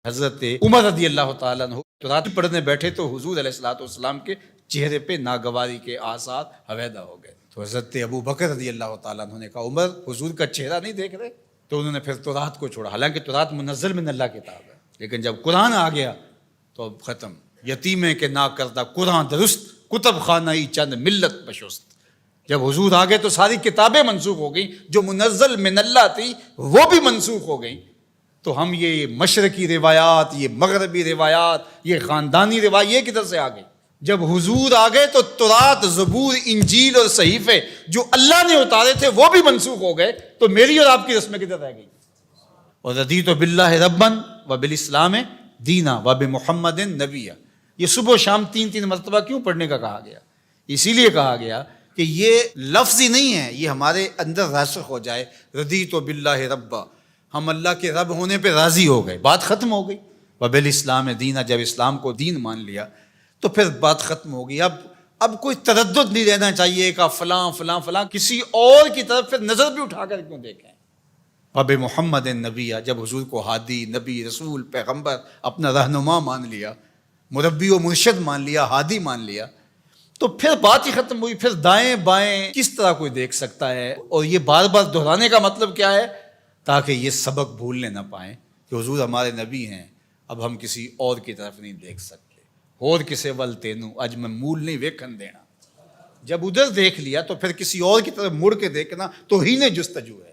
حضرت عمر رضی اللہ تعالیٰ عنہ تو رات پڑھنے بیٹھے تو حضور علیہ الصلوۃ والسلام کے چہرے پہ ناگواری کے آثار حویدہ ہو گئے. تو حضرت ابو بکر رضی اللہ تعالیٰ عنہ نے کہا عمر حضور کا چہرہ نہیں دیکھ رہے؟ تو انہوں نے پھر تورات کو چھوڑا. حالانکہ تورات منزل من اللہ کتاب ہے، لیکن جب قرآن آ گیا تو اب ختم. یتیمے کے نا کردہ قرآن درست، کتب خانہ چند ملت بشست. جب حضور آ گئے تو ساری کتابیں منسوخ ہو گئیں، جو منزل من اللہ تھی وہ بھی منسوخ ہو گئیں. تو ہم یہ مشرقی روایات، یہ مغربی روایات، یہ خاندانی روایات یہ کدھر سے آ گئی؟ جب حضور آ گئے تو تورات، زبور، انجیل اور صحیفے جو اللہ نے اتارے تھے وہ بھی منسوخ ہو گئے. تو میری اور آپ کی رسمیں کدھر رہ گئی؟ اور رضیت باللہ ربًا وبالاسلام دینا وبمحمد نبیا. یہ صبح و شام تین مرتبہ کیوں پڑھنے کا کہا گیا؟ اسی لیے کہا گیا کہ یہ لفظ ہی نہیں ہے، یہ ہمارے اندر راسخ ہو جائے. رضیت باللہ ربًا، ہم اللہ کے رب ہونے پہ راضی ہو گئے، بات ختم ہو گئی. وبالاسلام دینا، جب اسلام کو دین مان لیا تو پھر بات ختم ہو گئی. اب کوئی تردد نہیں رہنا چاہیے کہ فلاں فلاں فلاں کسی اور کی طرف پھر نظر بھی اٹھا کر کیوں دیکھیں. وب محمد نبی، جب حضور کو ہادی، نبی، رسول، پیغمبر، اپنا رہنما مان لیا، مربی و مرشد مان لیا، ہادی مان لیا، تو پھر بات ہی ختم ہوئی. پھر دائیں بائیں کس طرح کوئی دیکھ سکتا ہے؟ اور یہ بار بار دہرانے کا مطلب کیا ہے؟ تاکہ یہ سبق بھولنے نہ پائیں کہ حضور ہمارے نبی ہیں، اب ہم کسی اور کی طرف نہیں دیکھ سکتے. اور کسے ول تینوں اج میں مول نہیں ویکھن دینا. جب ادھر دیکھ لیا تو پھر کسی اور کی طرف مڑ کے دیکھنا توہین جستجو ہے.